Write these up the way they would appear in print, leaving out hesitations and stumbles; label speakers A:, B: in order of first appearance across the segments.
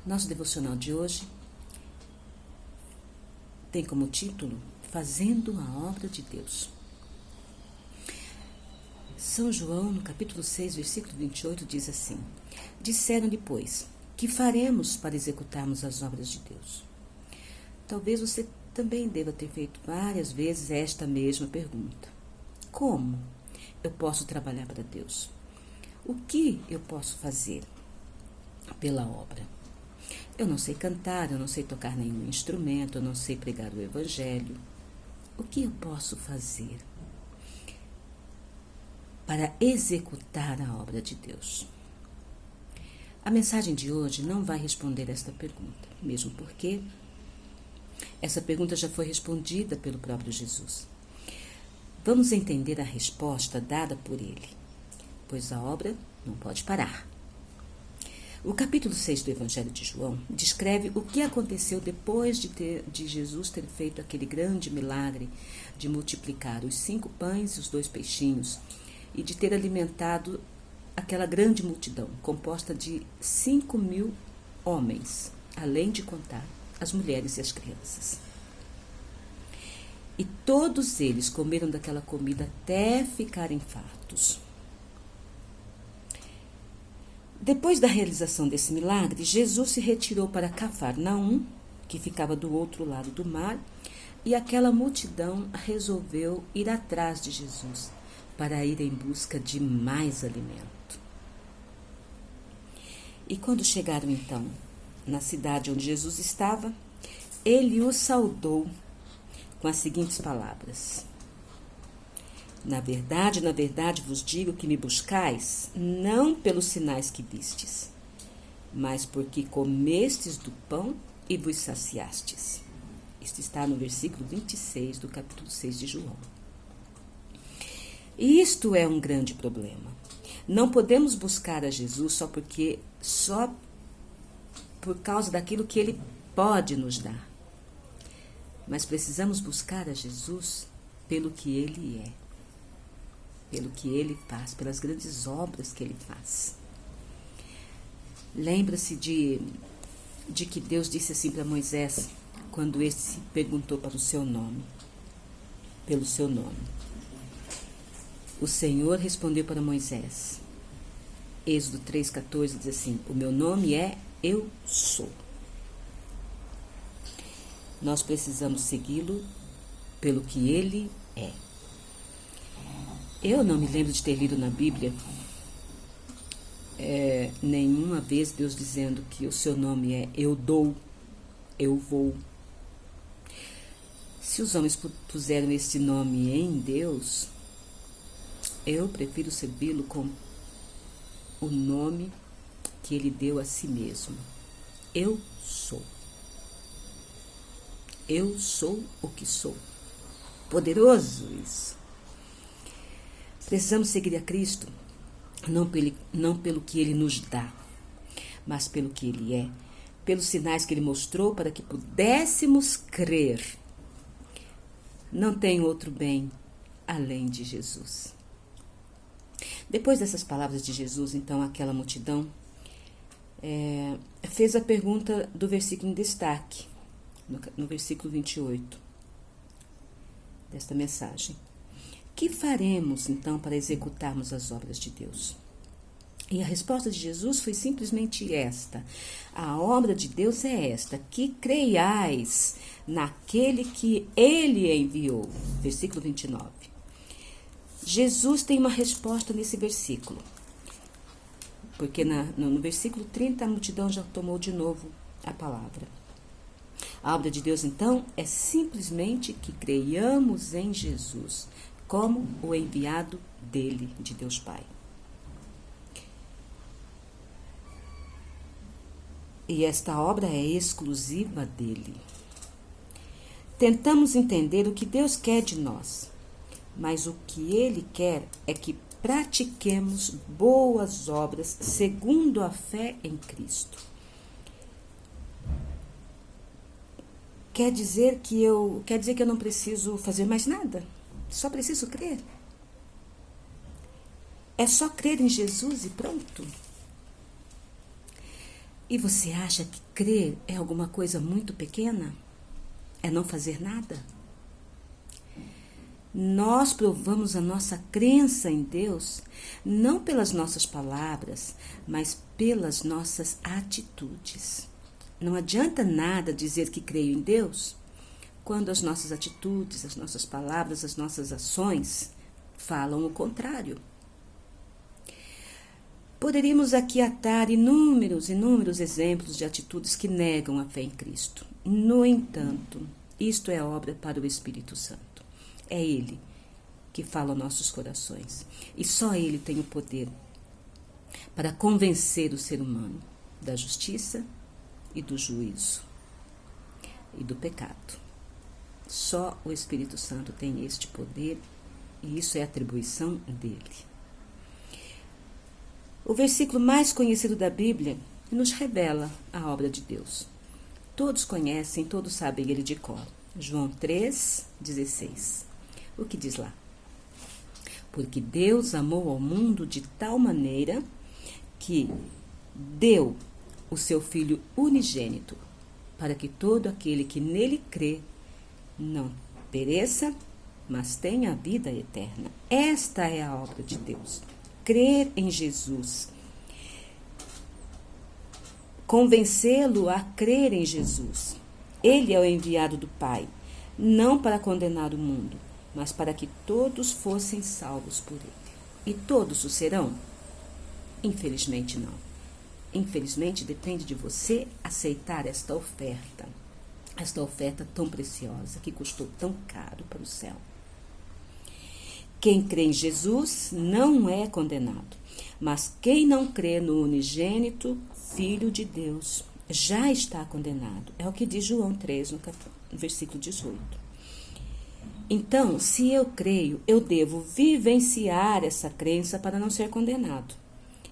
A: Nosso devocional de hoje tem como título Fazendo a Obra de Deus. São João, no capítulo 6, versículo 28, diz assim: Disseram-lhe, pois, que faremos para executarmos as obras de Deus? Talvez você também deva ter feito várias vezes esta mesma pergunta. Como eu posso trabalhar para Deus? O que eu posso fazer pela obra? Eu não sei cantar, eu não sei tocar nenhum instrumento, eu não sei pregar o evangelho. O que eu posso fazer para executar a obra de Deus? A mensagem de hoje não vai responder esta pergunta, mesmo porque essa pergunta já foi respondida pelo próprio Jesus. Vamos entender a resposta dada por ele, pois a obra não pode parar. O capítulo 6 do Evangelho de João descreve o que aconteceu depois de Jesus ter feito aquele grande milagre de multiplicar os 5 pães e os 2 peixinhos e de ter alimentado aquela grande multidão, composta de 5.000 homens, além de contar as mulheres e as crianças. E todos eles comeram daquela comida até ficarem fartos. Depois da realização desse milagre, Jesus se retirou para Cafarnaum, que ficava do outro lado do mar, e aquela multidão resolveu ir atrás de Jesus para ir em busca de mais alimento. E quando chegaram então na cidade onde Jesus estava, ele os saudou com as seguintes palavras: na verdade, vos digo que me buscais, não pelos sinais que vistes, mas porque comestes do pão e vos saciastes. Isto está no versículo 26 do capítulo 6 de João. E isto é um grande problema. Não podemos buscar a Jesus só por causa daquilo que ele pode nos dar. Mas precisamos buscar a Jesus pelo que ele é, pelo que ele faz, pelas grandes obras que ele faz. Lembra-se de que Deus disse assim para Moisés, quando este perguntou pelo seu nome. O Senhor respondeu para Moisés. Êxodo 3,14 diz assim: o meu nome é Eu Sou. Nós precisamos segui-lo pelo que ele é. Eu não me lembro de ter lido na Bíblia nenhuma vez Deus dizendo que o seu nome é Eu Dou, Eu Vou. Se os homens puseram esse nome em Deus, eu prefiro servi-lo com o nome que ele deu a si mesmo. Eu sou. Eu sou o que sou. Poderoso isso. Precisamos seguir a Cristo, não pelo que ele nos dá, mas pelo que ele é, pelos sinais que ele mostrou para que pudéssemos crer. Não tem outro bem além de Jesus. Depois dessas palavras de Jesus, então, aquela multidão fez a pergunta do versículo em destaque, no versículo 28 desta mensagem. Que faremos, então, para executarmos as obras de Deus? E a resposta de Jesus foi simplesmente esta: a obra de Deus é esta, que creiais naquele que ele enviou. Versículo 29. Jesus tem uma resposta nesse versículo, porque no versículo 30 a multidão já tomou de novo a palavra. A obra de Deus, então, é simplesmente que creiamos em Jesus como o enviado dele, de Deus Pai. E esta obra é exclusiva dele. Tentamos entender o que Deus quer de nós, mas o que ele quer é que pratiquemos boas obras segundo a fé em Cristo. Quer dizer que eu não preciso fazer mais nada? Só preciso crer? É só crer em Jesus e pronto? E você acha que crer é alguma coisa muito pequena? É não fazer nada? Nós provamos a nossa crença em Deus não pelas nossas palavras, mas pelas nossas atitudes. Não adianta nada dizer que creio em Deus quando as nossas atitudes, as nossas palavras, as nossas ações falam o contrário. Poderíamos aqui atar inúmeros exemplos de atitudes que negam a fé em Cristo. No entanto, isto é obra para o Espírito Santo. É Ele que fala aos nossos corações. E só Ele tem o poder para convencer o ser humano da justiça e do juízo e do pecado. Só o Espírito Santo tem este poder e isso é atribuição dele. O versículo mais conhecido da Bíblia nos revela a obra de Deus. Todos conhecem, todos sabem ele de cor. João 3,16. O que diz lá? Porque Deus amou ao mundo de tal maneira que deu o seu Filho unigênito, para que todo aquele que nele crê não pereça, mas tenha a vida eterna. Esta é a obra de Deus. Crer em Jesus. Convencê-lo a crer em Jesus. Ele é o enviado do Pai, não para condenar o mundo, mas para que todos fossem salvos por ele. E todos o serão? Infelizmente não. Infelizmente depende de você aceitar esta oferta tão preciosa, que custou tão caro para o céu. Quem crê em Jesus não é condenado, mas quem não crê no unigênito Filho de Deus já está condenado. É o que diz João 3, no versículo 18. Então, se eu creio, eu devo vivenciar essa crença para não ser condenado.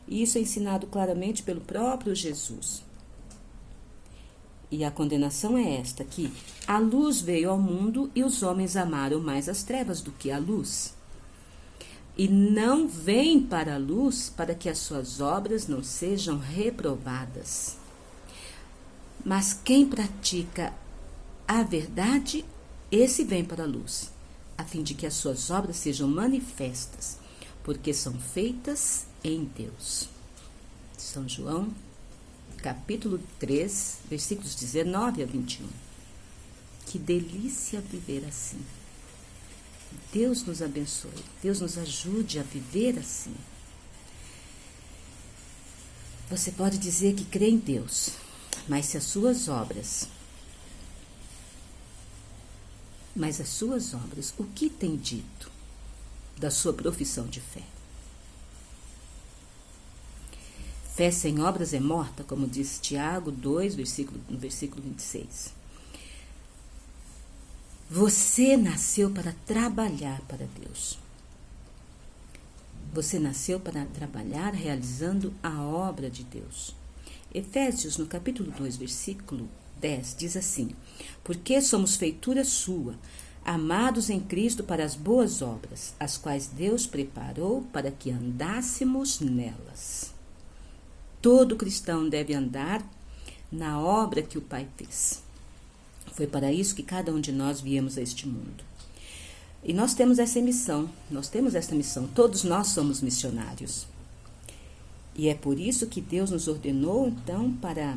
A: E isso é ensinado claramente pelo próprio Jesus. E a condenação é esta, que a luz veio ao mundo e os homens amaram mais as trevas do que a luz. E não vêm para a luz para que as suas obras não sejam reprovadas. Mas quem pratica a verdade, esse vem para a luz, a fim de que as suas obras sejam manifestas, porque são feitas em Deus. São João, capítulo 3, versículos 19 a 21. Que delícia viver assim. Deus nos abençoe, Deus nos ajude a viver assim. Você pode dizer que crê em Deus, mas se as suas obras, o que tem dito da sua profissão de fé? Fé sem obras é morta, como diz Tiago 2, no versículo 26. Você nasceu para trabalhar para Deus. Você nasceu para trabalhar realizando a obra de Deus. Efésios, no capítulo 2, versículo 10, diz assim: porque somos feitura sua, amados em Cristo para as boas obras, as quais Deus preparou para que andássemos nelas. Todo cristão deve andar na obra que o Pai fez. Foi para isso que cada um de nós viemos a este mundo. E nós temos essa missão, todos nós somos missionários. E é por isso que Deus nos ordenou, então, para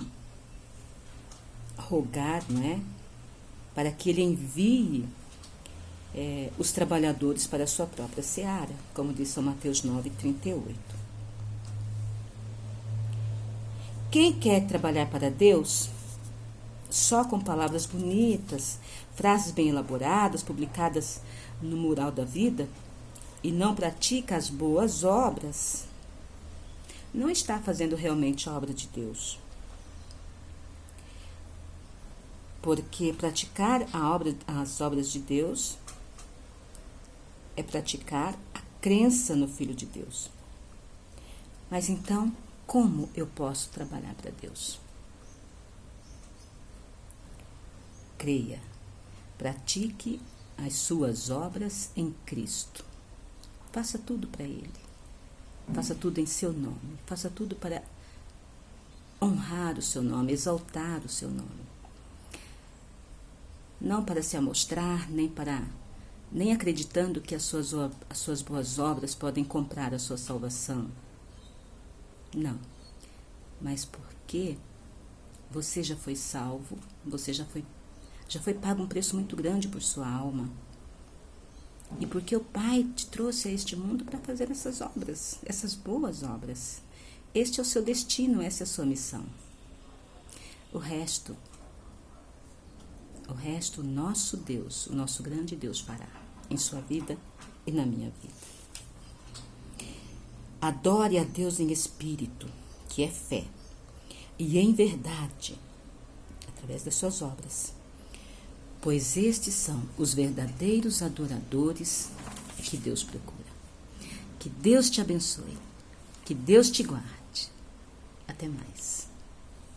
A: rogar, não é? Para que Ele envie os trabalhadores para a sua própria seara, como diz São Mateus 9:38. Quem quer trabalhar para Deus só com palavras bonitas, frases bem elaboradas, publicadas no mural da vida, e não pratica as boas obras, não está fazendo realmente a obra de Deus. Porque praticar as obras de Deus é praticar a crença no Filho de Deus. Mas então, como eu posso trabalhar para Deus? Creia, pratique as suas obras em Cristo. Faça tudo para Ele. Faça tudo em seu nome. Faça tudo para honrar o seu nome, exaltar o seu nome. Não para se amostrar, nem acreditando que as suas boas obras podem comprar a sua salvação. Não. Mas porque você já foi salvo, você já foi pago um preço muito grande por sua alma. E porque o Pai te trouxe a este mundo para fazer essas obras, essas boas obras. Este é o seu destino, essa é a sua missão. O resto, o nosso Deus, o nosso grande Deus fará em sua vida e na minha vida. Adore a Deus em espírito, que é fé, e em verdade, através das suas obras, pois estes são os verdadeiros adoradores que Deus procura. Que Deus te abençoe, que Deus te guarde. Até mais.